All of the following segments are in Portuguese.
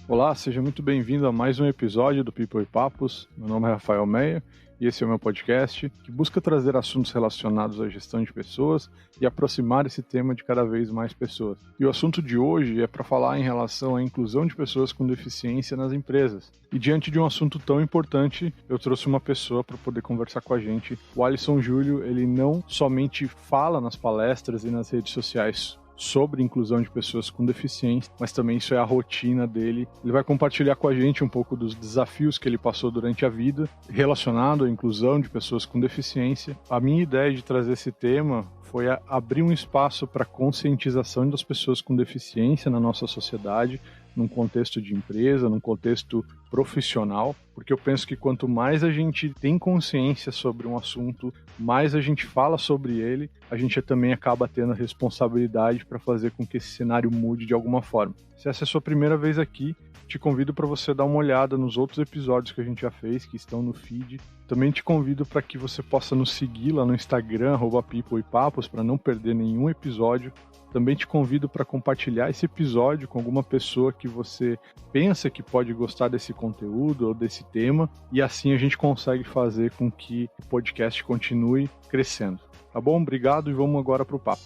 Olá, seja muito bem-vindo a mais um episódio do People e Papos. Meu nome é Rafael Meia e esse é o meu podcast que busca trazer assuntos relacionados à gestão de pessoas e aproximar esse tema de cada vez mais pessoas. E o assunto de hoje é para falar em relação à inclusão de pessoas com deficiência nas empresas. E diante de um assunto tão importante, eu trouxe uma pessoa para poder conversar com a gente. O Alisson Júlio, ele não somente fala nas palestras e nas redes sociais sobre inclusão de pessoas com deficiência, mas também isso é a rotina dele. Ele vai compartilhar com a gente um pouco dos desafios que ele passou durante a vida relacionado à inclusão de pessoas com deficiência. A minha ideia de trazer esse tema foi abrir um espaço para conscientização das pessoas com deficiência na nossa sociedade, num contexto de empresa, num contexto profissional, porque eu penso que quanto mais a gente tem consciência sobre um assunto, mais a gente fala sobre ele, a gente também acaba tendo a responsabilidade para fazer com que esse cenário mude de alguma forma. Se essa é a sua primeira vez aqui, te convido para você dar uma olhada nos outros episódios que a gente já fez, que estão no feed. Também te convido para que você possa nos seguir lá no Instagram, @peopleipapos, para não perder nenhum episódio. Também te convido para compartilhar esse episódio com alguma pessoa que você pensa que pode gostar desse conteúdo ou desse tema, e assim a gente consegue fazer com que o podcast continue crescendo. Tá bom? Obrigado e vamos agora para o papo.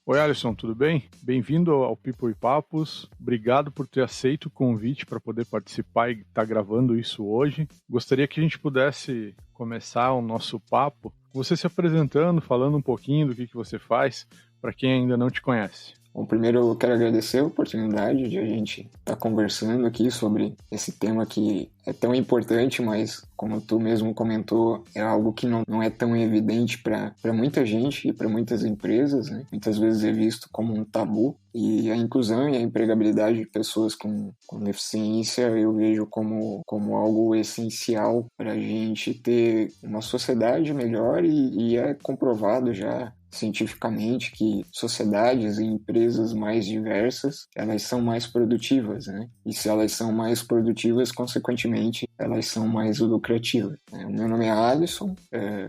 Oi, Alisson, tudo bem? Bem-vindo ao People e Papos. Obrigado por ter aceito o convite para poder participar e estar gravando isso hoje. Gostaria que a gente pudesse começar o nosso papo, você se apresentando, falando um pouquinho do que você faz, para quem ainda não te conhece. Bom, primeiro eu quero agradecer a oportunidade de a gente estar conversando aqui sobre esse tema que é tão importante, mas como tu mesmo comentou, é algo que não é tão evidente para muita gente e para muitas empresas, né? Muitas vezes é visto como um tabu, e a inclusão e a empregabilidade de pessoas com deficiência eu vejo como algo essencial para a gente ter uma sociedade melhor, e é comprovado já cientificamente que sociedades e empresas mais diversas, elas são mais produtivas, né? E se elas são mais produtivas, consequentemente, elas são mais lucrativas. O meu nome é Alisson,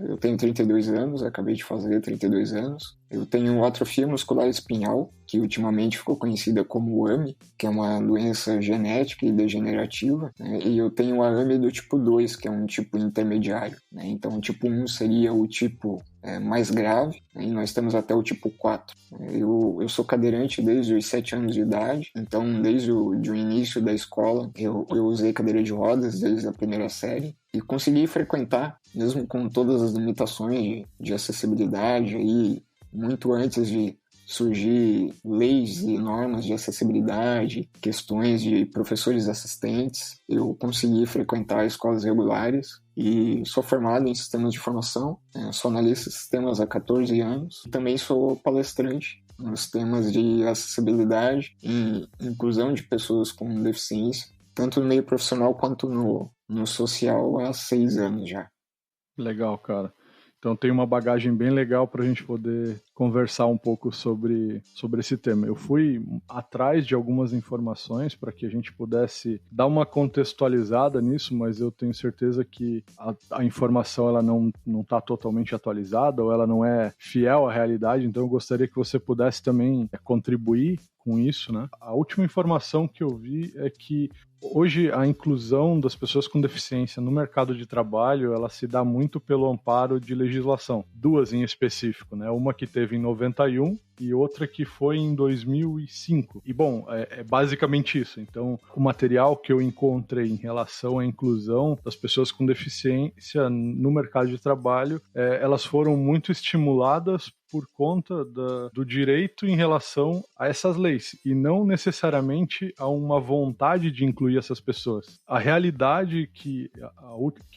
eu tenho 32 anos, acabei de fazer 32 anos. Eu tenho atrofia muscular espinhal, que ultimamente ficou conhecida como AME, que é uma doença genética e degenerativa, né? E eu tenho a AME do tipo 2, que é um tipo intermediário, né? Então, o tipo 1 seria o tipo mais grave, né? E nós temos até o tipo 4. Eu sou cadeirante desde os 7 anos de idade, então desde o início da escola eu usei cadeira de rodas desde a primeira série, e consegui frequentar, mesmo com todas as limitações de acessibilidade, aí, muito antes de surgir leis e normas de acessibilidade, questões de professores assistentes, eu consegui frequentar escolas regulares e sou formado em sistemas de informação, sou analista de sistemas há 14 anos, também sou palestrante nos temas de acessibilidade e inclusão de pessoas com deficiência, tanto no meio profissional quanto no social há 6 anos já. Legal, cara. Então tem uma bagagem bem legal para a gente poder conversar um pouco sobre esse tema. Eu fui atrás de algumas informações para que a gente pudesse dar uma contextualizada nisso, mas eu tenho certeza que a informação ela não está totalmente atualizada, ou ela não é fiel à realidade, então eu gostaria que você pudesse também contribuir com isso, né? A última informação que eu vi é que hoje a inclusão das pessoas com deficiência no mercado de trabalho, ela se dá muito pelo amparo de legislação. Duas em específico, né? Uma que teve em 91 e outra que foi em 2005. E, bom, é basicamente isso. Então, o material que eu encontrei em relação à inclusão das pessoas com deficiência no mercado de trabalho, elas foram muito estimuladas por conta do direito em relação a essas leis, e não necessariamente a uma vontade de incluir essas pessoas. A realidade que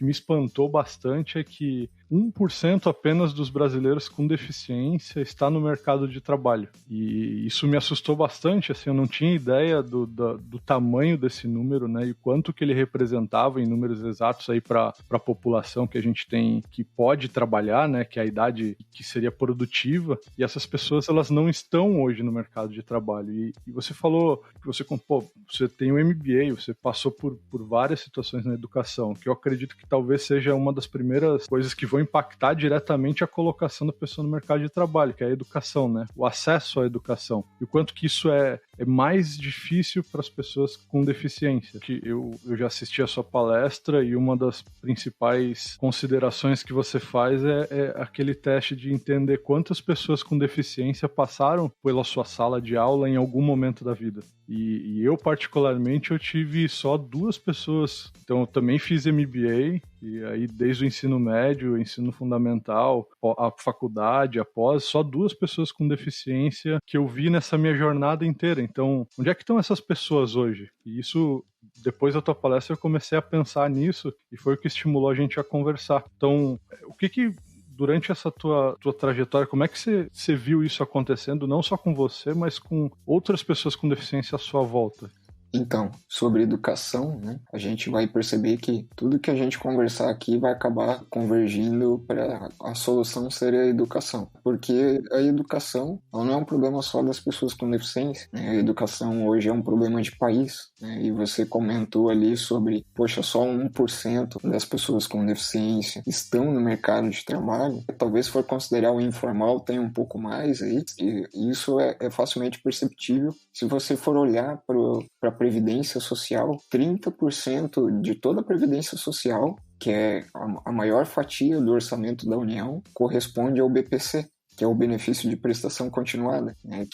me espantou bastante é que 1% apenas dos brasileiros com deficiência está no mercado de trabalho. trabalho. E isso me assustou bastante, assim, eu não tinha ideia do tamanho desse número, né, e quanto que ele representava em números exatos aí para a população que a gente tem, que pode trabalhar, né, que é a idade que seria produtiva, e essas pessoas, elas não estão hoje no mercado de trabalho. E você falou que você tem um MBA, você passou por várias situações na educação, que eu acredito que talvez seja uma das primeiras coisas que vão impactar diretamente a colocação da pessoa no mercado de trabalho, que é a educação, né? O acesso à educação. E o quanto que isso é mais difícil para as pessoas com deficiência. Que eu já assisti a sua palestra e uma das principais considerações que você faz é aquele teste de entender quantas pessoas com deficiência passaram pela sua sala de aula em algum momento da vida. E eu, particularmente, eu tive só 2 pessoas. Então, eu também fiz MBA, e aí desde o ensino médio, ensino fundamental, a faculdade, após, só 2 pessoas com deficiência que eu vi nessa minha jornada inteira. Então, onde é que estão essas pessoas hoje? E isso, depois da tua palestra, eu comecei a pensar nisso, e foi o que estimulou a gente a conversar. Então, o que durante essa tua trajetória, como é que você viu isso acontecendo, não só com você, mas com outras pessoas com deficiência à sua volta? Então, sobre educação, né, a gente vai perceber que tudo que a gente conversar aqui vai acabar convergindo para a solução ser a educação. Porque a educação não é um problema só das pessoas com deficiência, né? A educação hoje é um problema de país, né? E você comentou ali sobre, poxa, só 1% das pessoas com deficiência estão no mercado de trabalho. Talvez, se for considerar o informal, tem um pouco mais aí. E isso é facilmente perceptível se você for olhar para a Previdência Social. 30% de toda a Previdência Social, que é a maior fatia do orçamento da União, corresponde ao BPC, que é o benefício de prestação continuada, né?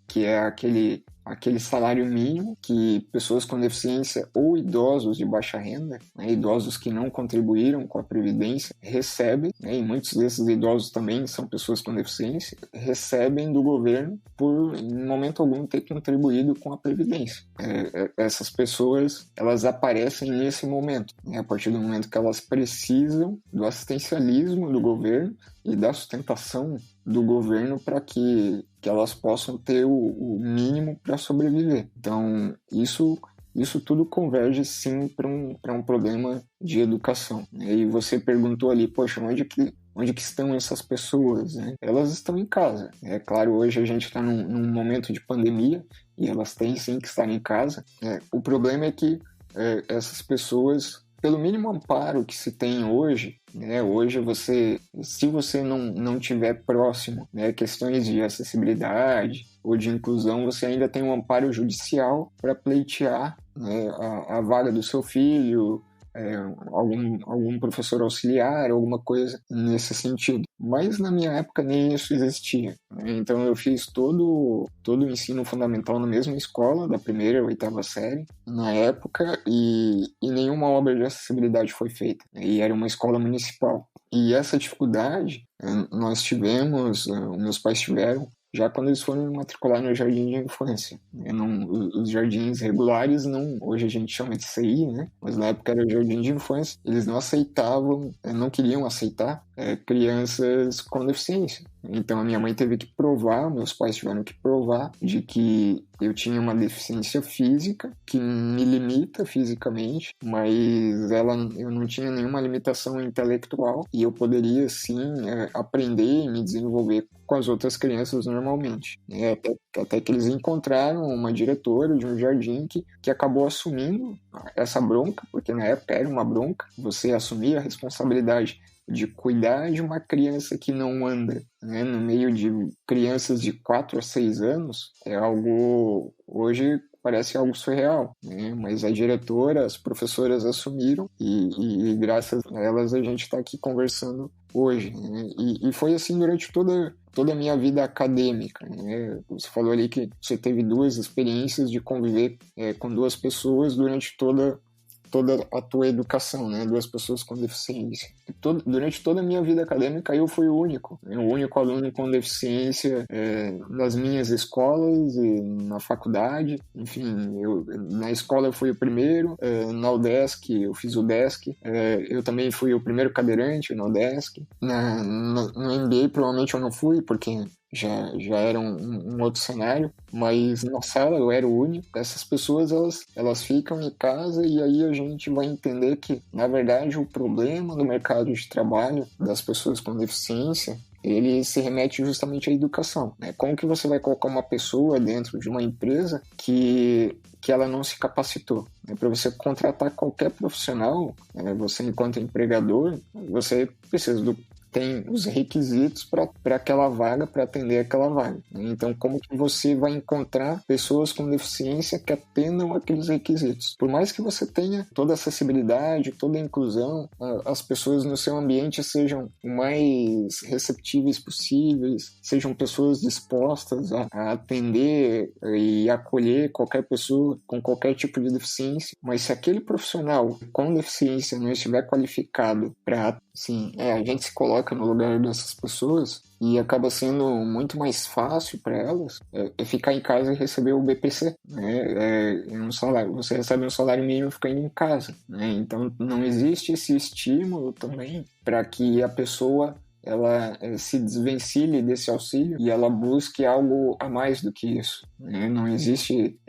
Que é aquele salário mínimo que pessoas com deficiência ou idosos de baixa renda, né, idosos que não contribuíram com a Previdência, recebem, né, e muitos desses idosos também são pessoas com deficiência, recebem do governo por, em momento algum, ter contribuído com a Previdência. Essas pessoas, elas aparecem nesse momento, né, a partir do momento que elas precisam do assistencialismo do governo e da sustentação do governo para que elas possam ter o mínimo para sobreviver. Então, isso tudo converge, sim, para um problema de educação. E você perguntou ali, poxa, onde que estão essas pessoas, né? Elas estão em casa. É claro, hoje a gente está num momento de pandemia e elas têm, sim, que estar em casa. O problema é que essas pessoas, pelo mínimo amparo que se tem hoje, né, hoje se você não tiver próximo, né, questões de acessibilidade ou de inclusão, você ainda tem um amparo judicial para pleitear, né, a vaga do seu filho, algum professor auxiliar, alguma coisa nesse sentido. Mas na minha época nem isso existia, né? Então eu fiz todo o ensino fundamental na mesma escola, da 1ª à 8ª série, na época, e nenhuma obra de acessibilidade foi feita, né? E era uma escola municipal. E essa dificuldade nós tivemos, meus pais tiveram, já quando eles foram me matricular no jardim de infância. Os jardins regulares, hoje a gente chama de CI, né? Mas na época era jardim de infância, eles não aceitavam, não queriam aceitar crianças com deficiência. Então a minha mãe teve que provar, meus pais tiveram que provar de que eu tinha uma deficiência física que me limita fisicamente, mas eu não tinha nenhuma limitação intelectual e eu poderia sim aprender e me desenvolver com as outras crianças normalmente. Até que eles encontraram uma diretora de um jardim que acabou assumindo essa bronca, porque na época era uma bronca, você assumir a responsabilidade de cuidar de uma criança que não anda, né, no meio de crianças de 4 a 6 anos, é algo, hoje parece algo surreal, né? Mas a diretora, as professoras assumiram e graças a elas a gente está aqui conversando hoje, né? E foi assim durante toda a minha vida acadêmica, né? Você falou ali que você teve 2 experiências de conviver com 2 pessoas durante toda a tua educação, né? 2 pessoas com deficiência. Durante toda a minha vida acadêmica, eu fui o único aluno com deficiência nas minhas escolas e na faculdade. Enfim, na escola eu fui o primeiro, na UDESC eu fiz o DESC, eu também fui o primeiro cadeirante na UDESC. No MBA provavelmente eu não fui, porque já era um outro cenário, mas na sala eu era o único. Essas pessoas, elas ficam em casa e aí a gente vai entender que, na verdade, o problema do mercado de trabalho das pessoas com deficiência, ele se remete justamente à educação, né? Como que você vai colocar uma pessoa dentro de uma empresa que ela não se capacitou? Para você contratar qualquer profissional, você enquanto empregador, você precisa tem os requisitos para aquela vaga, para atender aquela vaga. Então, como que você vai encontrar pessoas com deficiência que atendam aqueles requisitos? Por mais que você tenha toda a acessibilidade, toda a inclusão, as pessoas no seu ambiente sejam o mais receptíveis possíveis, sejam pessoas dispostas a atender e acolher qualquer pessoa com qualquer tipo de deficiência, mas se aquele profissional com deficiência não estiver qualificado para, sim, a gente se coloca no lugar dessas pessoas e acaba sendo muito mais fácil para elas ficar em casa e receber o BPC, né? Um salário, você recebe um salário mínimo ficando em casa, né? Então não existe esse estímulo também para que a pessoa ela se desvencilhe desse auxílio e ela busque algo a mais do que isso, né? Não existe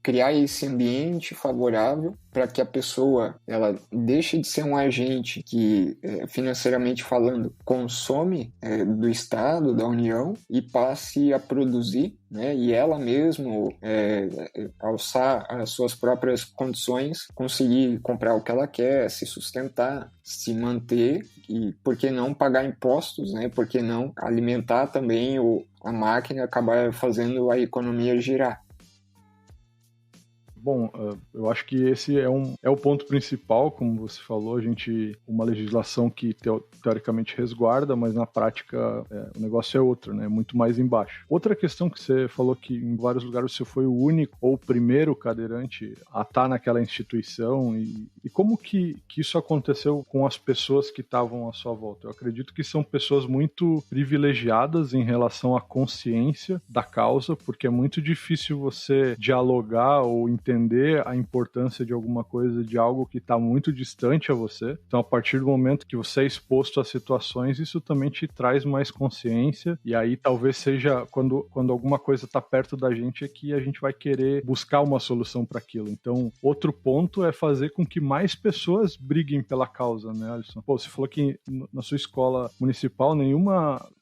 criar esse ambiente favorável para que a pessoa ela deixe de ser um agente que, financeiramente falando, consome do Estado, da União, e passe a produzir, né? E ela mesmo alçar as suas próprias condições, conseguir comprar o que ela quer, se sustentar, se manter e, por que não, pagar impostos, né? Por que não alimentar também a máquina e acabar fazendo a economia girar? Bom, eu acho que esse é o ponto principal, como você falou, uma legislação que teoricamente resguarda, mas na prática o negócio é outro, né? Muito mais embaixo. Outra questão que você falou que em vários lugares você foi o único ou o primeiro cadeirante a estar naquela instituição e como que isso aconteceu com as pessoas que estavam à sua volta? Eu acredito que são pessoas muito privilegiadas em relação à consciência da causa, porque é muito difícil você dialogar ou entender a importância de alguma coisa, de algo que está muito distante a você. Então, a partir do momento que você é exposto a situações, isso também te traz mais consciência, e aí talvez seja quando alguma coisa está perto da gente é que a gente vai querer buscar uma solução para aquilo. Então, outro ponto é fazer com que mais pessoas briguem pela causa, né, Alisson? Pô, você falou que na sua escola municipal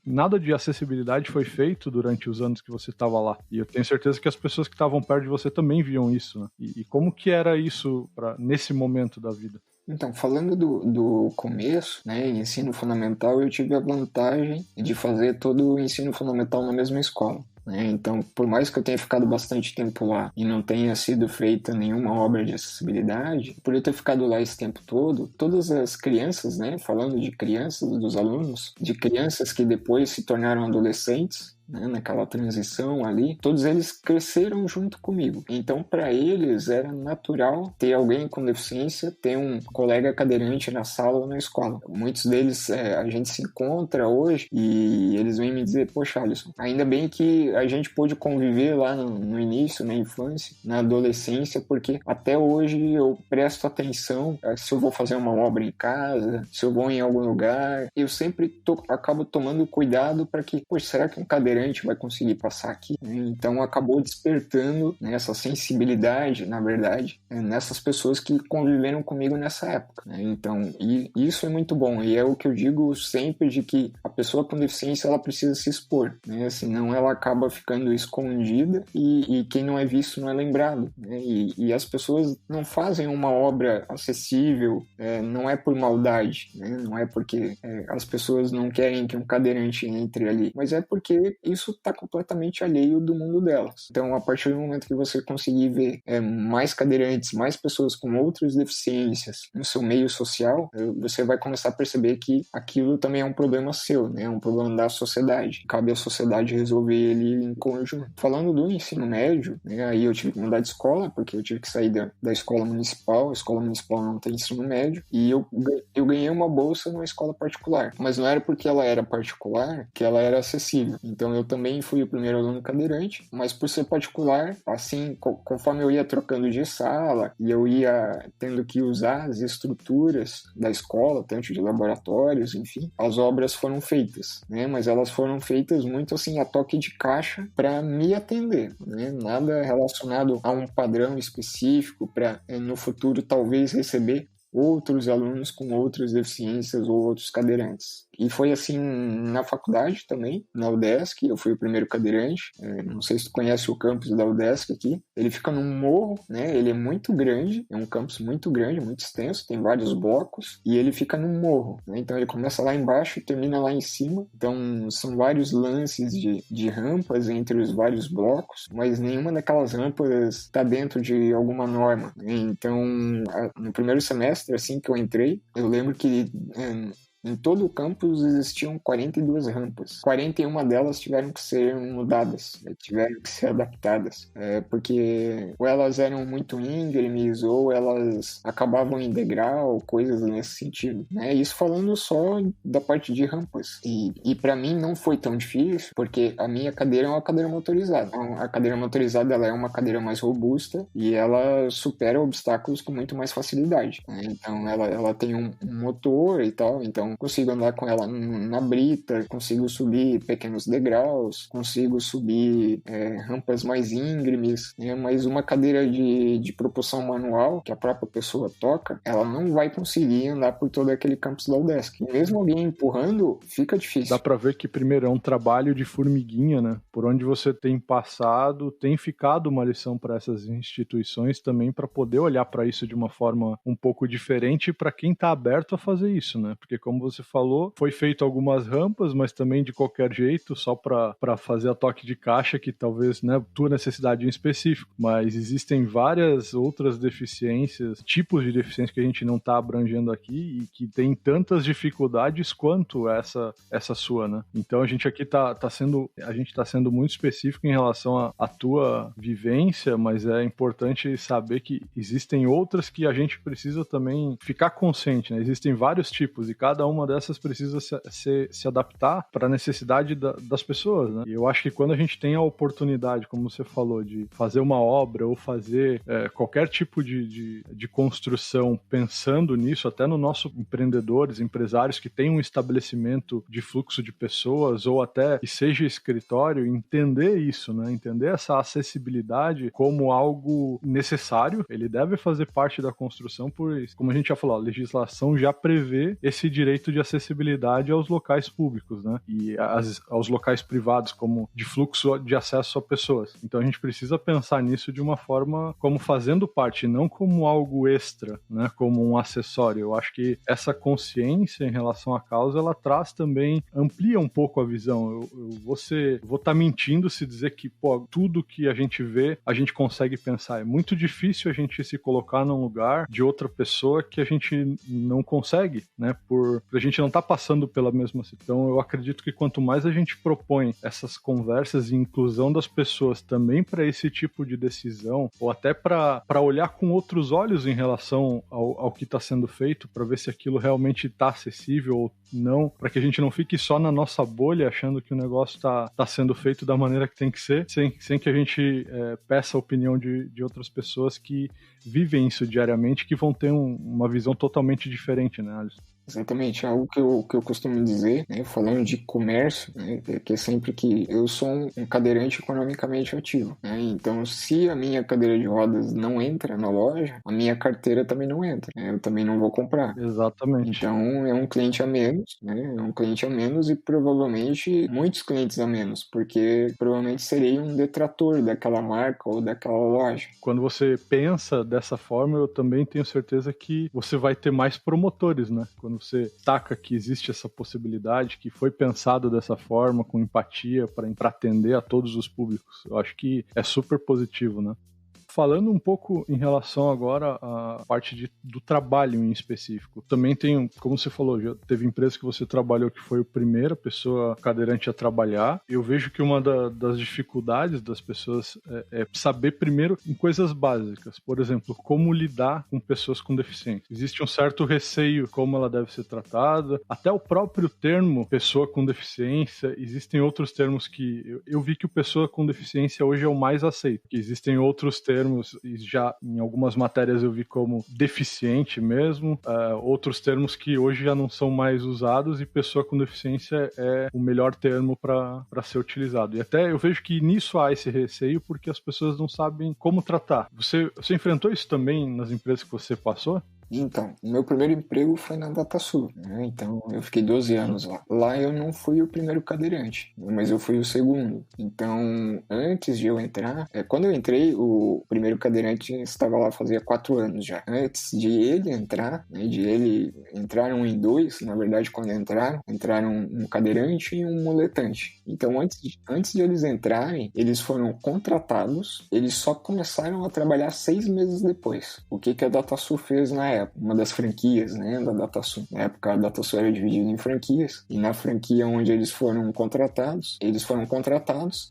nada de acessibilidade foi feito durante os anos que você estava lá. E eu tenho certeza que as pessoas que estavam perto de você também viam isso, né? E como que era isso nesse momento da vida? Então, falando do começo, né, ensino fundamental, eu tive a vantagem de fazer todo o ensino fundamental na mesma escola. Então, por mais que eu tenha ficado bastante tempo lá e não tenha sido feita nenhuma obra de acessibilidade, por eu ter ficado lá esse tempo todo, todas as crianças, né, falando de crianças, dos alunos, de crianças que depois se tornaram adolescentes, né, naquela transição ali, todos eles cresceram junto comigo. Então, para eles era natural ter alguém com deficiência, ter um colega cadeirante na sala ou na escola. Muitos deles a gente se encontra hoje e eles vêm me dizer: poxa, Alisson, ainda bem que a gente pôde conviver lá no início, na infância, na adolescência, porque até hoje eu presto atenção se eu vou fazer uma obra em casa, se eu vou em algum lugar, eu sempre acabo tomando cuidado para que, poxa, será que um cadeirante vai conseguir passar aqui? Então acabou despertando, né, essa sensibilidade, na verdade, nessas pessoas que conviveram comigo nessa época, né? Então, isso é muito bom, e é o que eu digo sempre, de que a pessoa com deficiência ela precisa se expor, né? Senão ela acaba ficando escondida e quem não é visto não é lembrado, né? E as pessoas não fazem uma obra acessível, não é por maldade, né? Não é porque as pessoas não querem que um cadeirante entre ali, mas é porque isso está completamente alheio do mundo delas. Então, a partir do momento que você conseguir ver mais cadeirantes, mais pessoas com outras deficiências no seu meio social, você vai começar a perceber que aquilo também é um problema seu, né? É um problema da sociedade. Cabe à sociedade resolver ele em conjunto. Falando do ensino médio, né, aí eu tive que mudar de escola, porque eu tive que sair da escola municipal. A escola municipal não tem ensino médio, e eu ganhei uma bolsa numa escola particular. Mas não era porque ela era particular que ela era acessível. Então, Então eu também fui o primeiro aluno cadeirante, mas por ser particular, assim, conforme eu ia trocando de sala e eu ia tendo que usar as estruturas da escola, tanto de laboratórios, enfim, as obras foram feitas, né? Mas elas foram feitas muito assim a toque de caixa para me atender, né? Nada relacionado a um padrão específico para no futuro talvez receber outros alunos com outras deficiências ou outros cadeirantes. E foi assim na faculdade também, na UDESC, eu fui o primeiro cadeirante. Não sei se tu conhece o campus da UDESC aqui. Ele fica num morro, né? Ele é muito grande, é um campus muito grande, muito extenso, tem vários blocos, e ele fica num morro, né? Então ele começa lá embaixo e termina lá em cima. Então são vários lances de rampas entre os vários blocos, mas nenhuma daquelas rampas está dentro de alguma norma, né? Então, no primeiro semestre, assim que eu entrei, eu lembro que em todo o campus existiam 42 rampas. 41 delas tiveram que ser mudadas, né? Tiveram que ser adaptadas, porque ou elas eram muito íngremes ou elas acabavam em degrau, coisas nesse sentido, né? Isso falando só da parte de rampas. E para mim não foi tão difícil, porque a minha cadeira é uma cadeira motorizada. Então, a cadeira motorizada ela é uma cadeira mais robusta e ela supera obstáculos com muito mais facilidade, né? Então ela tem um motor e tal, então consigo andar com ela na brita, consigo subir pequenos degraus, consigo subir rampas mais íngremes, né? Mas uma cadeira de propulsão manual, que a própria pessoa toca, ela não vai conseguir andar por todo aquele campus da UDESC. E mesmo alguém empurrando, fica difícil. Dá pra ver que primeiro é um trabalho de formiguinha, né? Por onde você tem passado, tem ficado uma lição para essas instituições também, para poder olhar para isso de uma forma um pouco diferente para quem tá aberto a fazer isso, né? Porque como você falou, foi feito algumas rampas, mas também de qualquer jeito, só para fazer a toque de caixa, que talvez, né, tua necessidade em específico, mas existem várias outras deficiências, tipos de deficiência que a gente não tá abrangendo aqui e que tem tantas dificuldades quanto essa sua, né? Então a gente aqui tá sendo muito específico em relação à tua vivência, mas é importante saber que existem outras que a gente precisa também ficar consciente, né? Existem vários tipos e cada uma dessas precisa se adaptar para a necessidade das pessoas, né? E eu acho que quando a gente tem a oportunidade, como você falou, de fazer uma obra ou fazer qualquer tipo de construção pensando nisso, até no nosso empreendedores, empresários que têm um estabelecimento de fluxo de pessoas ou até que seja escritório, entender isso, né? Entender essa acessibilidade como algo necessário, ele deve fazer parte da construção, pois, como a gente já falou, a legislação já prevê esse direito de acessibilidade aos locais públicos, né? E aos locais privados, como de fluxo de acesso a pessoas. Então a gente precisa pensar nisso de uma forma como fazendo parte, não como algo extra, né? Como um acessório. Eu acho que essa consciência em relação à causa, ela traz também, amplia um pouco a visão. Eu vou estar mentindo se dizer que, tudo que a gente vê, a gente consegue pensar. É muito difícil a gente se colocar num lugar de outra pessoa que a gente não consegue, né? Por a gente não estar passando pela mesma situação. Então, eu acredito que quanto mais a gente propõe essas conversas e inclusão das pessoas também para esse tipo de decisão, ou até para olhar com outros olhos em relação ao que está sendo feito, para ver se aquilo realmente está acessível ou não, para que a gente não fique só na nossa bolha achando que o negócio está sendo feito da maneira que tem que ser, sem que a gente peça a opinião de outras pessoas que vivem isso diariamente, que vão ter uma visão totalmente diferente, né, Alisson? Exatamente, algo que eu costumo dizer, né, falando de comércio, né, que é sempre que eu sou um cadeirante economicamente ativo, né, então se a minha cadeira de rodas não entra na loja, a minha carteira também não entra, né, eu também não vou comprar. Exatamente. Então é um cliente a menos, né, é um cliente a menos e provavelmente muitos clientes a menos, porque provavelmente serei um detrator daquela marca ou daquela loja. Quando você pensa dessa forma, eu também tenho certeza que você vai ter mais promotores, né? Quando você taca que existe essa possibilidade, que foi pensado dessa forma, com empatia, para atender a todos os públicos. Eu acho que é super positivo, né? Falando um pouco em relação agora à parte do trabalho em específico, também tem, como você falou, já teve empresa que você trabalhou que foi a primeira pessoa cadeirante a trabalhar. Eu vejo que uma das dificuldades das pessoas é saber primeiro em coisas básicas. Por exemplo, como lidar com pessoas com deficiência. Existe um certo receio como ela deve ser tratada. Até o próprio termo pessoa com deficiência, existem outros termos que eu vi que o pessoa com deficiência hoje é o mais aceito. Que existem outros termos, e já em algumas matérias eu vi como deficiente mesmo, outros termos que hoje já não são mais usados, e pessoa com deficiência é o melhor termo para ser utilizado. E até eu vejo que nisso há esse receio porque as pessoas não sabem como tratar. Você enfrentou isso também nas empresas que você passou? Então, o meu primeiro emprego foi na DataSul, né? Então, eu fiquei 12 anos lá. Lá eu não fui o primeiro cadeirante, mas eu fui o segundo. Então, antes de eu entrar, quando eu entrei, o primeiro cadeirante estava lá fazia 4 anos já. Antes de ele entrar, né, entraram em 2, na verdade, quando entraram um cadeirante e um muletante. Então, antes de eles entrarem, eles foram contratados, eles só começaram a trabalhar 6 meses depois. O que a DataSul fez na época? Uma das franquias, né, da DataSul. Na época, a DataSul era dividida em franquias, e na franquia onde eles foram contratados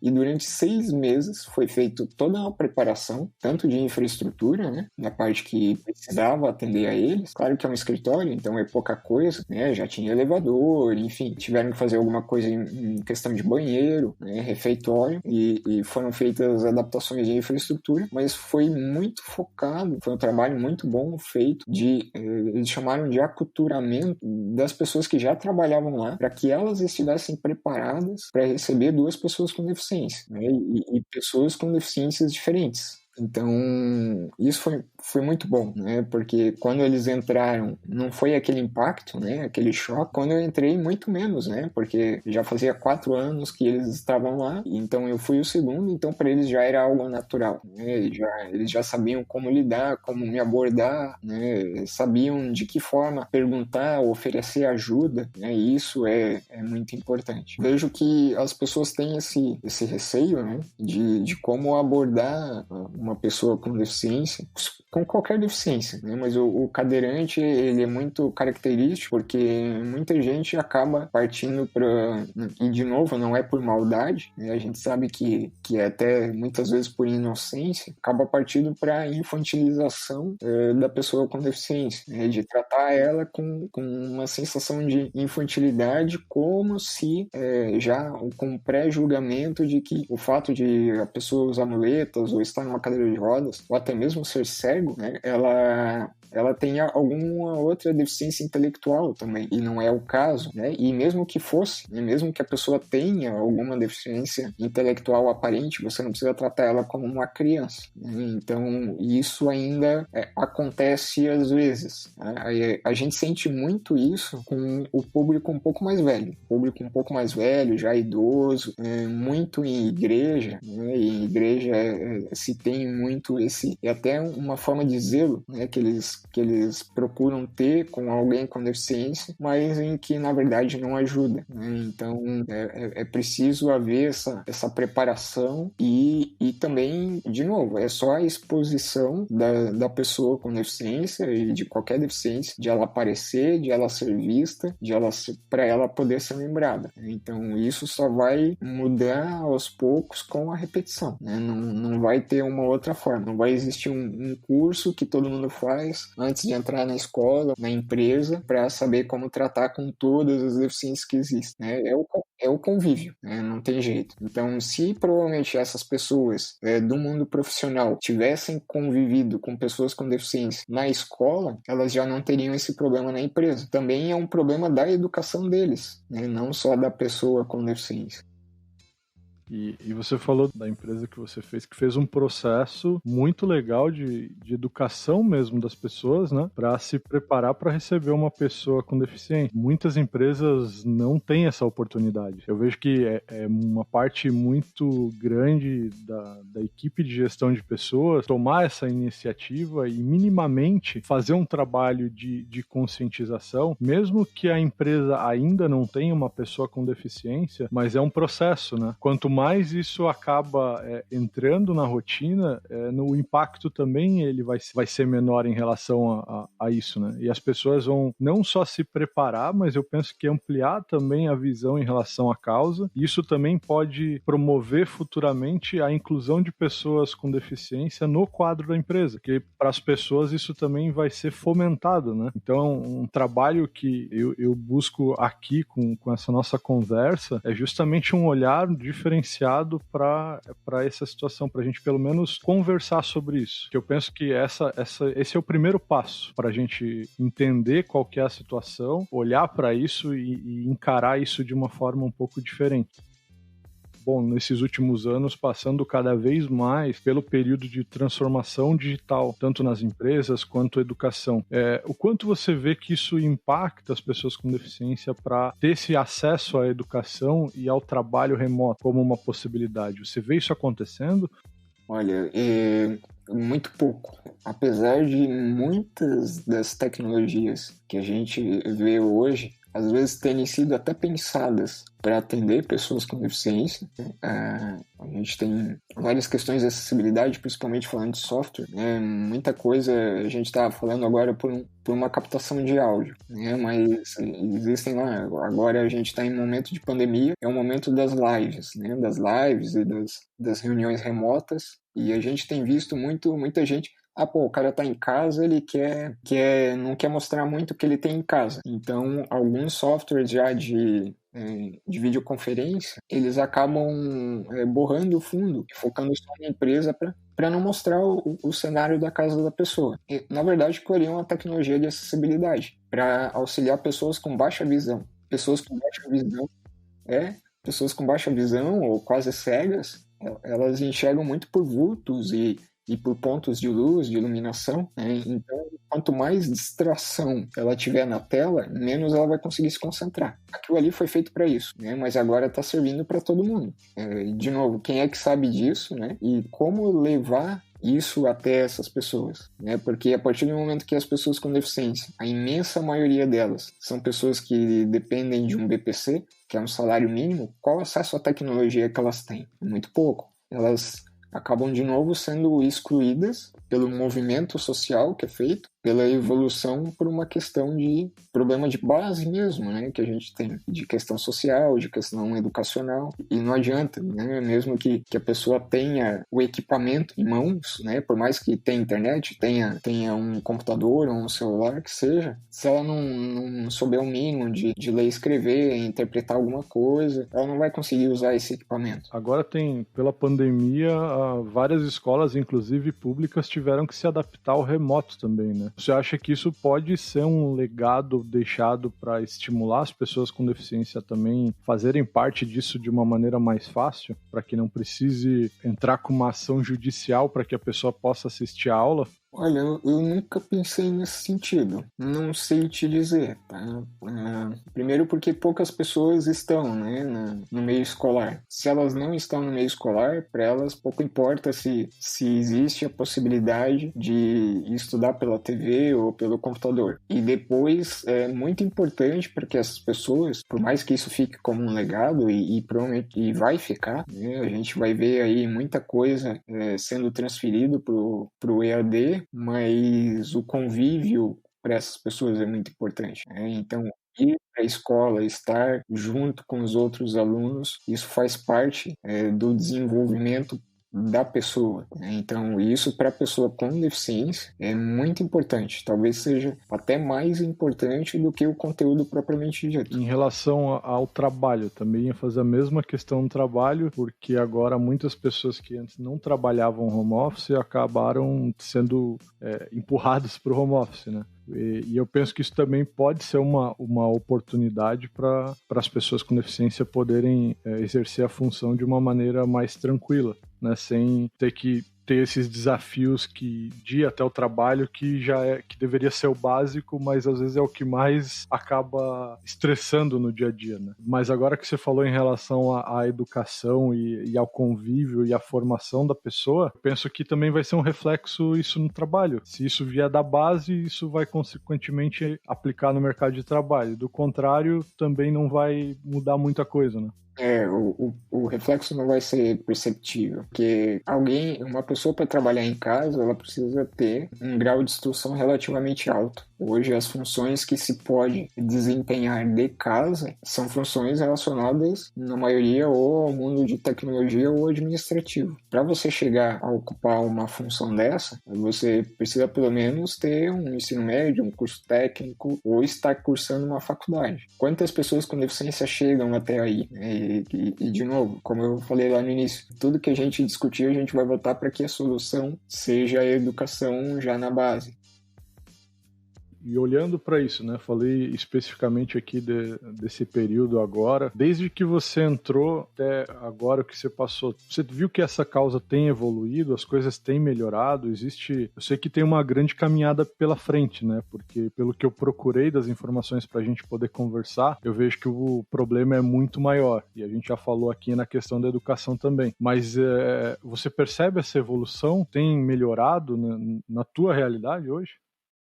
e durante 6 meses foi feita toda uma preparação, tanto de infraestrutura, né, na parte que precisava atender a eles. Claro que é um escritório, então é pouca coisa, né, já tinha elevador, enfim, tiveram que fazer alguma coisa em questão de banheiro, né, refeitório, e foram feitas adaptações de infraestrutura, mas foi muito focado, foi um trabalho muito bom feito eles chamaram de aculturamento das pessoas que já trabalhavam lá, para que elas estivessem preparadas para receber 2 pessoas com deficiência, né? E pessoas com deficiências diferentes. Então, isso foi muito bom, né? Porque quando eles entraram, não foi aquele impacto, né? Aquele choque. Quando eu entrei, muito menos, né? Porque já fazia 4 anos que eles estavam lá, então eu fui o segundo, então para eles já era algo natural, né? Eles já sabiam como lidar, como me abordar, né? Sabiam de que forma perguntar, oferecer ajuda, né? E isso é muito importante. Vejo que as pessoas têm esse receio, né? De como abordar uma pessoa com deficiência, com qualquer deficiência, né? Mas o cadeirante, ele é muito característico porque muita gente acaba partindo para... E, de novo, não é por maldade, né? A gente sabe que é até muitas vezes por inocência, acaba partindo para a infantilização da pessoa com deficiência, né? De tratar ela com uma sensação de infantilidade, como se já com pré-julgamento de que o fato de a pessoa usar muletas ou estar numa cadeira de rodas, ou até mesmo ser cego, né, ela tenha alguma outra deficiência intelectual também, e não é o caso, né? E mesmo que fosse, né, mesmo que a pessoa tenha alguma deficiência intelectual aparente, você não precisa tratar ela como uma criança, né? Então, isso ainda acontece às vezes, né? A gente sente muito isso com o público um pouco mais velho, já idoso, muito em igreja, né? E em igreja se tem muito é até uma forma de zelo, né, que eles procuram ter com alguém com deficiência, mas em que na verdade não ajuda, né? Então é preciso haver essa preparação e também, de novo, é só a exposição da pessoa com deficiência e de qualquer deficiência, de ela aparecer, de ela ser vista, para ela poder ser lembrada. Então isso só vai mudar aos poucos com a repetição, né? Não vai ter uma outra forma, não vai existir um curso que todo mundo faz antes de entrar na escola, na empresa, para saber como tratar com todas as deficiências que existem, né? É o convívio, né? Não tem jeito. Então, se provavelmente essas pessoas do mundo profissional tivessem convivido com pessoas com deficiência na escola, elas já não teriam esse problema na empresa. Também é um problema da educação deles, né? Não só da pessoa com deficiência. E você falou da empresa que você fez, que fez um processo muito legal de educação mesmo das pessoas, né? Para se preparar para receber uma pessoa com deficiência. Muitas empresas não têm essa oportunidade. Eu vejo que é uma parte muito grande da equipe de gestão de pessoas tomar essa iniciativa e minimamente fazer um trabalho de conscientização, mesmo que a empresa ainda não tenha uma pessoa com deficiência, mas é um processo, né? Quanto mais isso acaba entrando na rotina, no impacto também ele vai ser menor em relação a isso, né? E as pessoas vão não só se preparar, mas eu penso que ampliar também a visão em relação à causa. Isso também pode promover futuramente a inclusão de pessoas com deficiência no quadro da empresa, que para as pessoas isso também vai ser fomentado, né? Então, um trabalho que eu busco aqui com essa nossa conversa é justamente um olhar diferenciado para essa situação, para a gente pelo menos conversar sobre isso. Que eu penso que esse é o primeiro passo para a gente entender qual que é a situação, olhar para isso e encarar isso de uma forma um pouco diferente. Bom, nesses últimos anos, passando cada vez mais pelo período de transformação digital, tanto nas empresas quanto na educação. O quanto você vê que isso impacta as pessoas com deficiência para ter esse acesso à educação e ao trabalho remoto como uma possibilidade? Você vê isso acontecendo? Olha, muito pouco. Apesar de muitas das tecnologias que a gente vê hoje, às vezes terem sido até pensadas para atender pessoas com deficiência. A gente tem várias questões de acessibilidade, principalmente falando de software. Muita coisa a gente está falando agora por uma captação de áudio, mas existem lá. Agora a gente está em um momento de pandemia, é o momento das lives, das lives e das reuniões remotas, e a gente tem visto muita gente. O cara tá em casa, ele não quer mostrar muito o que ele tem em casa. Então, alguns softwares já de videoconferência, eles acabam borrando o fundo, focando só na empresa para não mostrar o cenário da casa da pessoa. E, na verdade, aquilo ali é uma tecnologia de acessibilidade para auxiliar pessoas com baixa visão. Pessoas com baixa visão ou quase cegas, elas enxergam muito por vultos e por pontos de luz, de iluminação, Então, quanto mais distração ela tiver na tela, menos ela vai conseguir se concentrar. Aquilo ali foi feito para isso, Mas agora está servindo para todo mundo. De novo, quem é que sabe disso, E como levar isso até essas pessoas, Porque a partir do momento que as pessoas com deficiência, a imensa maioria delas são pessoas que dependem de um BPC, que é um salário mínimo, qual acesso à tecnologia que elas têm? Muito pouco. Elas acabam de novo sendo excluídas pelo movimento social que é feito, pela evolução por uma questão de problema de base mesmo, que a gente tem, de questão social, de questão educacional, e não adianta, mesmo que a pessoa tenha o equipamento em mãos, por mais que tenha internet, tenha um computador ou um celular, que seja, se ela não souber o mínimo de ler e escrever, interpretar alguma coisa, ela não vai conseguir usar esse equipamento. Agora pela pandemia, várias escolas, inclusive públicas, tiveram que se adaptar ao remoto também, né? Você acha que isso pode ser um legado deixado para estimular as pessoas com deficiência também fazerem parte disso de uma maneira mais fácil, para que não precise entrar com uma ação judicial para que a pessoa possa assistir a aula? Olha, eu nunca pensei nesse sentido. Não sei te dizer, tá? Primeiro porque poucas pessoas estão, no meio escolar. Se elas não estão no meio escolar, para elas pouco importa se existe a possibilidade de estudar pela TV ou pelo computador. E depois é muito importante para que essas pessoas, por mais que isso fique como um legado e provavelmente vai ficar, a gente vai ver aí muita coisa sendo transferido pro EAD, mas o convívio para essas pessoas é muito importante. Então, ir para a escola, estar junto com os outros alunos, isso faz parte do desenvolvimento da pessoa. Então, isso para a pessoa com deficiência é muito importante. Talvez seja até mais importante do que o conteúdo propriamente dito. Em relação ao trabalho, também ia fazer a mesma questão do trabalho, porque agora muitas pessoas que antes não trabalhavam home office acabaram sendo empurradas para o home office, né? E eu penso que isso também pode ser uma oportunidade para as pessoas com deficiência poderem exercer a função de uma maneira mais tranquila, sem ter que ter esses desafios de ir até o trabalho, que deveria ser o básico, mas às vezes é o que mais acaba estressando no dia a dia, né? Mas agora que você falou em relação à educação e ao convívio e à formação da pessoa, eu penso que também vai ser um reflexo isso no trabalho. Se isso vier da base, isso vai consequentemente aplicar no mercado de trabalho. Do contrário, também não vai mudar muita coisa, né? O reflexo não vai ser perceptível, porque uma pessoa para trabalhar em casa, ela precisa ter um grau de instrução relativamente alto. Hoje, as funções que se pode desempenhar de casa são funções relacionadas, na maioria, ou ao mundo de tecnologia ou administrativo. Para você chegar a ocupar uma função dessa, você precisa pelo menos ter um ensino médio, um curso técnico, ou estar cursando uma faculdade. Quantas pessoas com deficiência chegam até aí? E de novo, como eu falei lá no início, tudo que a gente discutir, a gente vai voltar para que a solução seja a educação já na base. E olhando para isso, né? Falei especificamente aqui desse período agora. Desde que você entrou até agora, o que você passou, você viu que essa causa tem evoluído, as coisas têm melhorado? Eu sei que tem uma grande caminhada pela frente, né? Porque pelo que eu procurei das informações para a gente poder conversar, eu vejo que o problema é muito maior. E a gente já falou aqui na questão da educação também. Mas você percebe essa evolução? Tem melhorado na tua realidade hoje?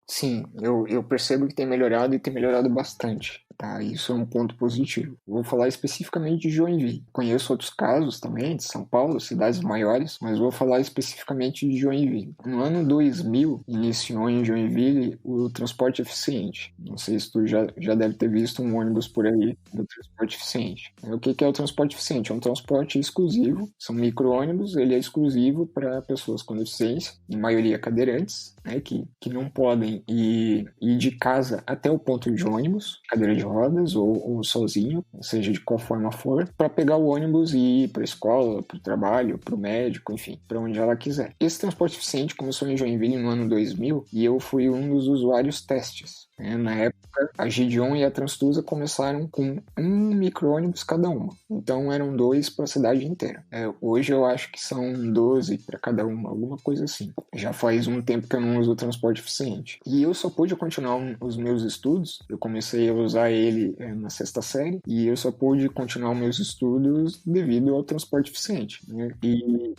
Sim, eu percebo que tem melhorado e tem melhorado bastante, tá? Isso é um ponto positivo. Vou falar especificamente de Joinville. Conheço outros casos também, de São Paulo, cidades maiores, mas vou falar especificamente de Joinville. No ano 2000, iniciou em Joinville o transporte eficiente. Não sei se tu já deve ter visto um ônibus por aí do transporte eficiente. O que é o transporte eficiente? É um transporte exclusivo, são micro-ônibus, ele é exclusivo para pessoas com deficiência, em maioria cadeirantes, né, que não podem ir de casa até o ponto de ônibus, cadeira de rodas ou sozinho, seja de qual forma for, para pegar o ônibus e ir para a escola, para o trabalho, para o médico, enfim, para onde ela quiser. Esse transporte eficiente começou em Joinville no ano 2000 e eu fui um dos usuários testes. Na época, a Gideon e a Transtusa começaram com um micro-ônibus cada uma. Então, eram 2 para a cidade inteira. Hoje, eu acho que são 12 para cada uma, alguma coisa assim. Já faz um tempo que eu não uso o transporte eficiente. E eu só pude continuar os meus estudos. Eu comecei a usar ele na 6ª série. E eu só pude continuar os meus estudos devido ao transporte eficiente, né? E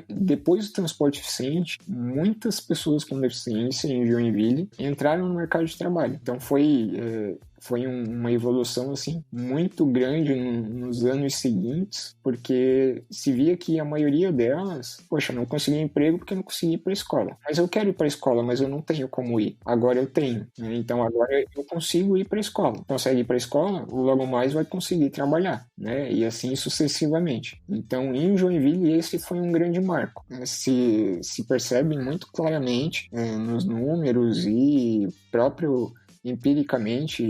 depois do transporte eficiente, muitas pessoas com deficiência em Joinville entraram no mercado de trabalho. Então foi uma evolução assim muito grande nos anos seguintes, porque se via que a maioria delas, não conseguia emprego porque não conseguia ir para a escola. Mas eu quero ir para a escola, mas eu não tenho como ir. Agora eu tenho, né? Então agora eu consigo ir para a escola. Consegue ir para a escola, logo mais vai conseguir trabalhar, né? E assim sucessivamente. Então em Joinville esse foi um grande marco. Se percebe muito claramente nos números e próprio empiricamente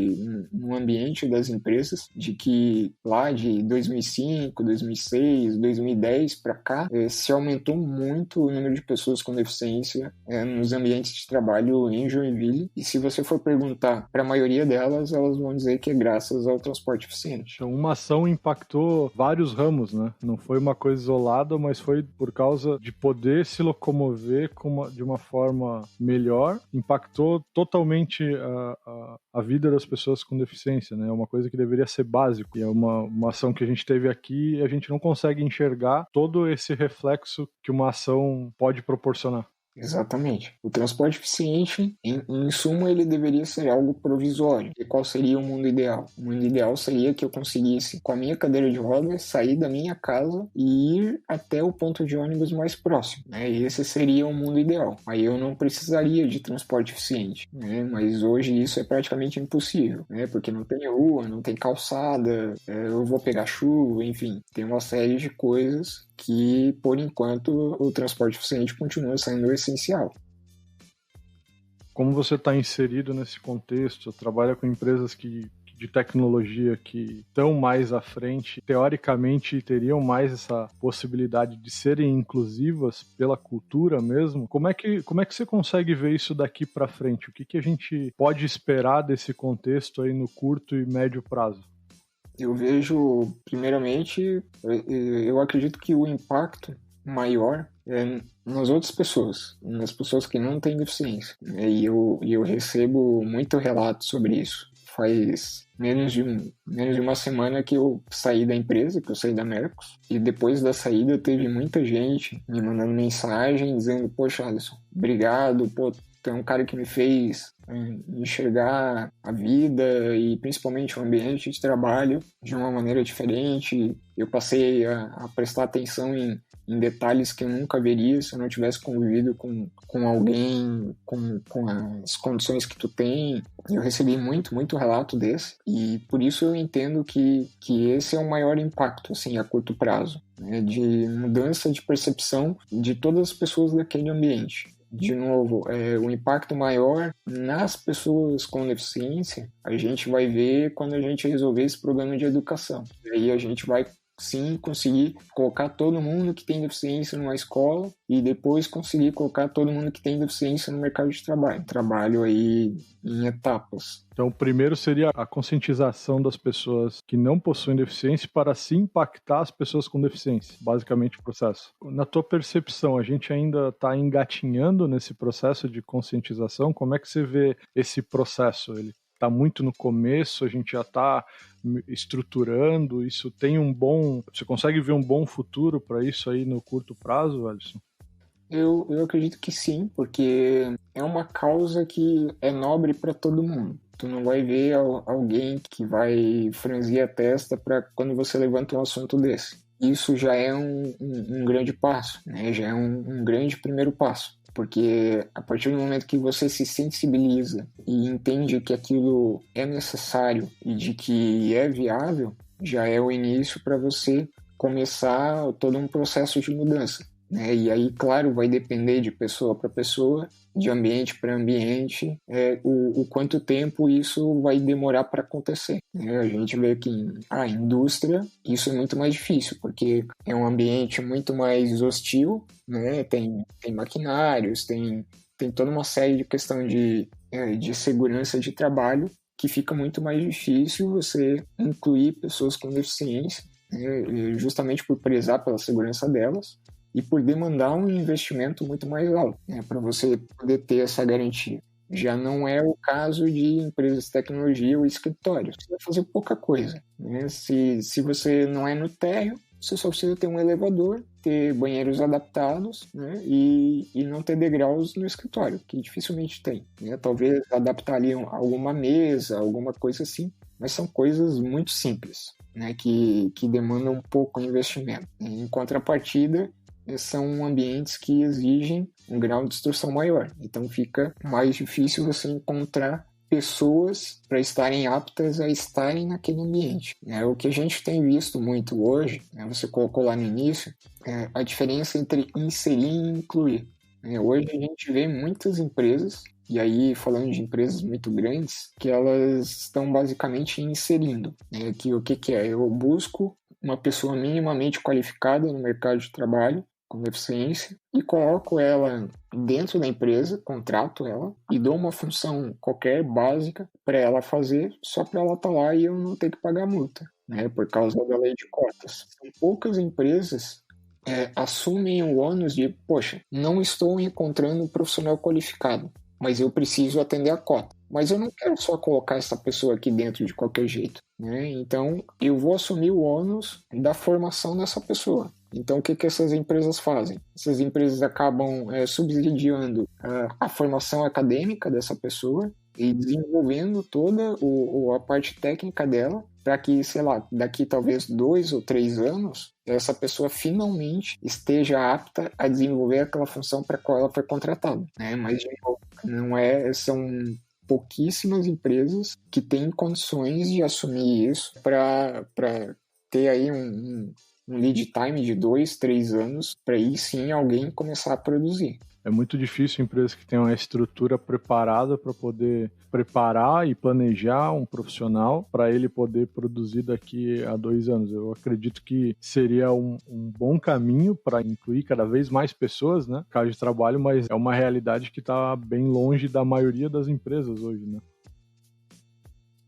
no ambiente das empresas, de que lá de 2005, 2006, 2010 para cá, se aumentou muito o número de pessoas com deficiência nos ambientes de trabalho em Joinville. E se você for perguntar para a maioria delas, elas vão dizer que é graças ao transporte eficiente. Então, uma ação impactou vários ramos, né? Não foi uma coisa isolada, mas foi por causa de poder se locomover de uma forma melhor, impactou totalmente a vida das pessoas com deficiência, né? É uma coisa que deveria ser básico. E é uma ação que a gente teve aqui e a gente não consegue enxergar todo esse reflexo que uma ação pode proporcionar. Exatamente. O transporte eficiente, em suma, ele deveria ser algo provisório. E qual seria o mundo ideal? O mundo ideal seria que eu conseguisse, com a minha cadeira de rodas, sair da minha casa e ir até o ponto de ônibus mais próximo, né? E esse seria o mundo ideal. Aí eu não precisaria de transporte eficiente, né? Mas hoje isso é praticamente impossível, né? Porque não tem rua, não tem calçada, eu vou pegar chuva, enfim, tem uma série de coisas que, por enquanto, o transporte eficiente continua sendo essencial. Como você está inserido nesse contexto, trabalha com empresas de tecnologia que estão mais à frente, teoricamente teriam mais essa possibilidade de serem inclusivas pela cultura mesmo, como é que você consegue ver isso daqui para frente? O que a gente pode esperar desse contexto aí no curto e médio prazo? Eu vejo, primeiramente, eu acredito que o impacto maior é nas outras pessoas, nas pessoas que não têm deficiência. E eu recebo muito relato sobre isso. Faz menos de uma semana que eu saí da empresa, que eu saí da Mercos, e depois da saída teve muita gente me mandando mensagem dizendo: poxa, Alisson, obrigado, pô, tu é um cara que me fez enxergar a vida e principalmente o ambiente de trabalho de uma maneira diferente. Eu passei a prestar atenção em detalhes que eu nunca veria se eu não tivesse convivido com alguém, com as condições que tu tem. Eu recebi muito relato desse, e por isso eu entendo que esse é o maior impacto, assim, a curto prazo, né, de mudança de percepção de todas as pessoas daquele ambiente. De novo, o impacto maior nas pessoas com deficiência a gente vai ver quando a gente resolver esse problema de educação. E aí a gente vai sim conseguir colocar todo mundo que tem deficiência numa escola e depois conseguir colocar todo mundo que tem deficiência no mercado de trabalho. Trabalho aí em etapas. Então, o primeiro seria a conscientização das pessoas que não possuem deficiência para assim impactar as pessoas com deficiência, basicamente o processo. Na tua percepção, a gente ainda está engatinhando nesse processo de conscientização? Como é que você vê esse processo? Ele está muito no começo, a gente já está estruturando, isso tem você consegue ver um bom futuro para isso aí no curto prazo, Alisson? Eu acredito que sim, porque é uma causa que é nobre para todo mundo. Tu não vai ver alguém que vai franzir a testa para quando você levanta um assunto desse. Isso já é um grande passo, né? Já é um grande primeiro passo. Porque a partir do momento que você se sensibiliza e entende que aquilo é necessário e de que é viável, já é o início para você começar todo um processo de mudança, né? E aí, claro, vai depender de pessoa para pessoa, de ambiente para ambiente, o quanto tempo isso vai demorar para acontecer, né? A gente vê que a indústria, isso é muito mais difícil, porque é um ambiente muito mais hostil, né? Tem maquinários, tem toda uma série de questão de segurança de trabalho, que fica muito mais difícil você incluir pessoas com deficiência, né? Justamente por prezar pela segurança delas e por demandar um investimento muito mais alto, né, para você poder ter essa garantia. Já não é o caso de empresas de tecnologia ou escritórios. Você vai fazer pouca coisa, né? Se você não é no térreo, você só precisa ter um elevador, ter banheiros adaptados, né, e não ter degraus no escritório, que dificilmente tem, né? Talvez adaptar ali alguma mesa, alguma coisa assim, mas são coisas muito simples, né, que demandam um pouco de investimento. Em contrapartida, são ambientes que exigem um grau de instrução maior. Então fica mais difícil você encontrar pessoas para estarem aptas a estarem naquele ambiente. O que a gente tem visto muito hoje, você colocou lá no início, a diferença entre inserir e incluir. Hoje a gente vê muitas empresas, e aí falando de empresas muito grandes, que elas estão basicamente inserindo. Que o que é? Eu busco uma pessoa minimamente qualificada no mercado de trabalho, com deficiência, e coloco ela dentro da empresa, contrato ela e dou uma função qualquer básica para ela fazer, só para ela estar lá e eu não ter que pagar multa, né, por causa da lei de cotas. Poucas empresas assumem o ônus de, poxa, não estou encontrando um profissional qualificado, mas eu preciso atender a cota. Mas eu não quero só colocar essa pessoa aqui dentro de qualquer jeito, né? Então, eu vou assumir o ônus da formação dessa pessoa. Então, o que essas empresas fazem? Essas empresas acabam subsidiando a formação acadêmica dessa pessoa e desenvolvendo toda a parte técnica dela para que, sei lá, daqui talvez 2 ou 3 anos, essa pessoa finalmente esteja apta a desenvolver aquela função para a qual ela foi contratada, né? Mas, de novo, são pouquíssimas empresas que têm condições de assumir isso para ter aí um lead time de 2, 3 anos para aí sim alguém começar a produzir. É muito difícil empresas que tenham uma estrutura preparada para poder preparar e planejar um profissional para ele poder produzir daqui a 2 anos. Eu acredito que seria um bom caminho para incluir cada vez mais pessoas, né, no mercado de trabalho, mas é uma realidade que está bem longe da maioria das empresas hoje, né?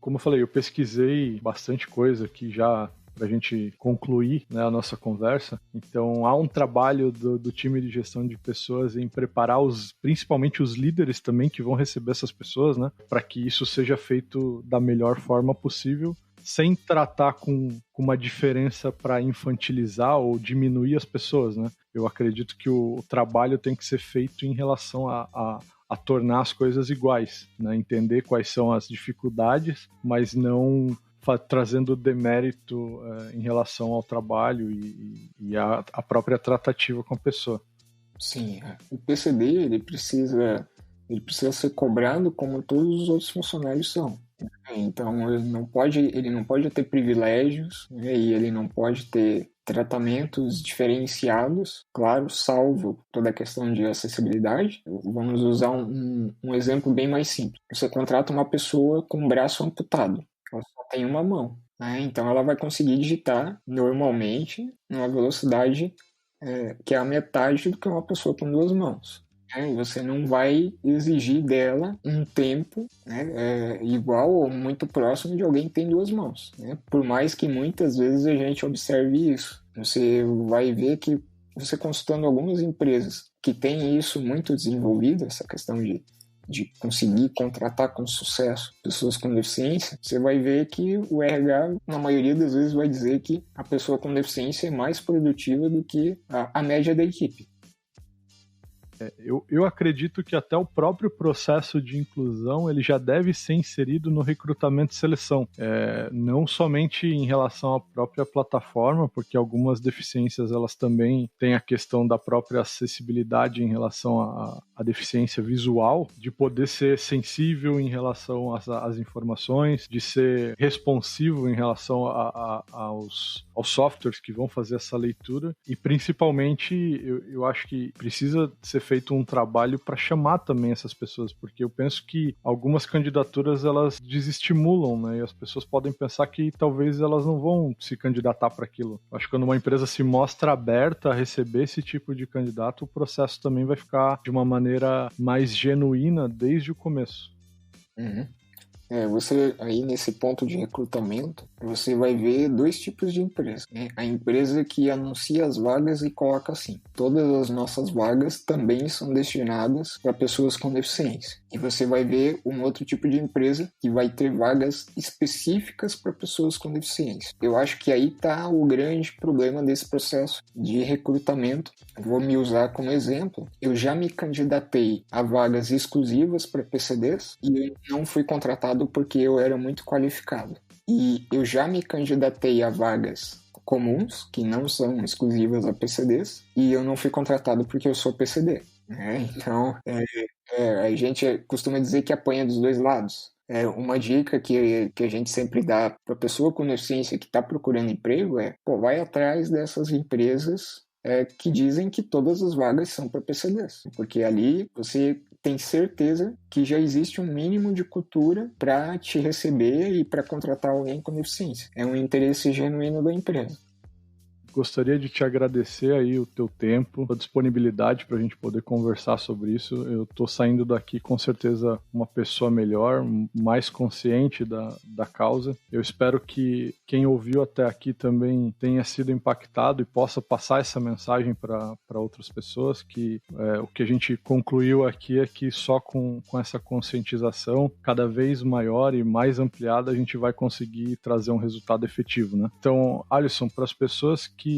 Como eu falei, eu pesquisei bastante coisa aqui já para a gente concluir, né, a nossa conversa. Então, há um trabalho do time de gestão de pessoas em preparar principalmente os líderes também que vão receber essas pessoas, né, para que isso seja feito da melhor forma possível, sem tratar com uma diferença para infantilizar ou diminuir as pessoas, né? Eu acredito que o trabalho tem que ser feito em relação a tornar as coisas iguais, né? Entender quais são as dificuldades, mas não trazendo demérito em relação ao trabalho e a própria tratativa com a pessoa. Sim, o PCD ele precisa ser cobrado como todos os outros funcionários são. Então ele não pode ter privilégios, né, e ele não pode ter tratamentos diferenciados, claro, salvo toda a questão de acessibilidade. Vamos usar um exemplo bem mais simples. Você contrata uma pessoa com o braço amputado, ela só tem uma mão, né? Então ela vai conseguir digitar normalmente numa velocidade que é a metade do que uma pessoa com duas mãos. E você não vai exigir dela um tempo, né, igual ou muito próximo de alguém que tem duas mãos, né? Por mais que muitas vezes a gente observe isso. Você vai ver que você consultando algumas empresas que têm isso muito desenvolvido, essa questão de conseguir contratar com sucesso pessoas com deficiência, você vai ver que o RH, na maioria das vezes, vai dizer que a pessoa com deficiência é mais produtiva do que a média da equipe. Eu acredito que até o próprio processo de inclusão ele já deve ser inserido no recrutamento e seleção, não somente em relação à própria plataforma, porque algumas deficiências elas também têm a questão da própria acessibilidade em relação à deficiência visual, de poder ser sensível em relação às informações, de ser responsivo em relação aos softwares que vão fazer essa leitura, e principalmente eu acho que precisa ser feito um trabalho para chamar também essas pessoas, porque eu penso que algumas candidaturas elas desestimulam, né? E as pessoas podem pensar que talvez elas não vão se candidatar para aquilo. Acho que quando uma empresa se mostra aberta a receber esse tipo de candidato, o processo também vai ficar de uma maneira mais genuína desde o começo. Uhum. Você aí nesse ponto de recrutamento, você vai ver dois tipos de empresa, né? A empresa que anuncia as vagas e coloca assim: todas as nossas vagas também são destinadas para pessoas com deficiência. E você vai ver um outro tipo de empresa que vai ter vagas específicas para pessoas com deficiência. Eu acho que aí está o grande problema desse processo de recrutamento. Vou me usar como exemplo. Eu já me candidatei a vagas exclusivas para PCDs e eu não fui contratado porque eu era muito qualificado. E eu já me candidatei a vagas comuns, que não são exclusivas a PCDs, e eu não fui contratado porque eu sou PCD. Então, a gente costuma dizer que apanha dos dois lados. Uma dica que a gente sempre dá para a pessoa com deficiência que está procurando emprego vai atrás dessas empresas que dizem que todas as vagas são para PCDs, porque ali você tem certeza que já existe um mínimo de cultura para te receber e para contratar alguém com deficiência. É um interesse genuíno da empresa. Gostaria de te agradecer aí o teu tempo, a disponibilidade para a gente poder conversar sobre isso. Eu estou saindo daqui com certeza uma pessoa melhor, mais consciente da causa. Eu espero que quem ouviu até aqui também tenha sido impactado e possa passar essa mensagem para outras pessoas, que o que a gente concluiu aqui é que só com essa conscientização cada vez maior e mais ampliada a gente vai conseguir trazer um resultado efetivo, né? Então, Alisson, para as pessoas que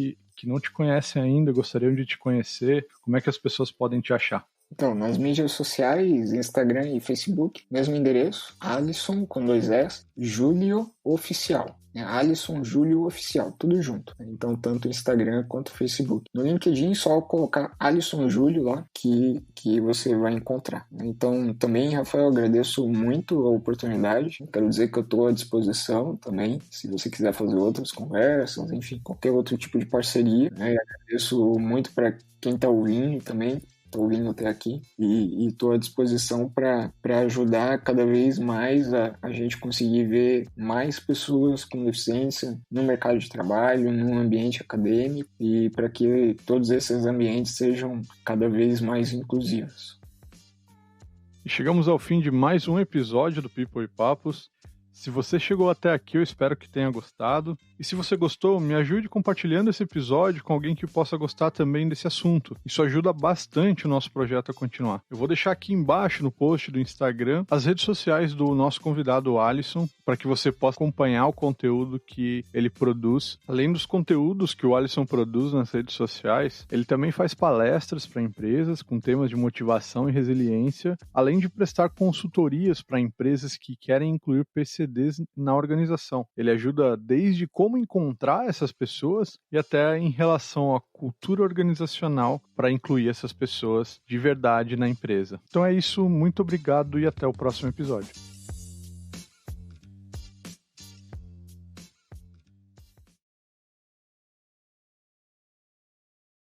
não te conhecem ainda, gostariam de te conhecer, como é que as pessoas podem te achar? Então, nas mídias sociais, Instagram e Facebook, mesmo endereço, Alisson com 2 S, Júlio Oficial. Alisson Júlio Oficial, tudo junto. Então, tanto Instagram quanto Facebook. No LinkedIn, só colocar Alisson Júlio lá que você vai encontrar. Então, também, Rafael, agradeço muito a oportunidade. Quero dizer que eu estou à disposição também, se você quiser fazer outras conversas, enfim, qualquer outro tipo de parceria. Agradeço muito para quem está ouvindo também. Estou ouvindo até aqui e estou à disposição para ajudar cada vez mais a gente conseguir ver mais pessoas com deficiência no mercado de trabalho, no ambiente acadêmico e para que todos esses ambientes sejam cada vez mais inclusivos. E chegamos ao fim de mais um episódio do People e Papos. Se você chegou até aqui, eu espero que tenha gostado. E se você gostou, me ajude compartilhando esse episódio com alguém que possa gostar também desse assunto. Isso ajuda bastante o nosso projeto a continuar. Eu vou deixar aqui embaixo no post do Instagram as redes sociais do nosso convidado Alisson, para que você possa acompanhar o conteúdo que ele produz. Além dos conteúdos que o Alisson produz nas redes sociais, ele também faz palestras para empresas com temas de motivação e resiliência, além de prestar consultorias para empresas que querem incluir PCDs na organização. Ele ajuda desde como encontrar essas pessoas e até em relação à cultura organizacional para incluir essas pessoas de verdade na empresa. Então é isso, muito obrigado e até o próximo episódio.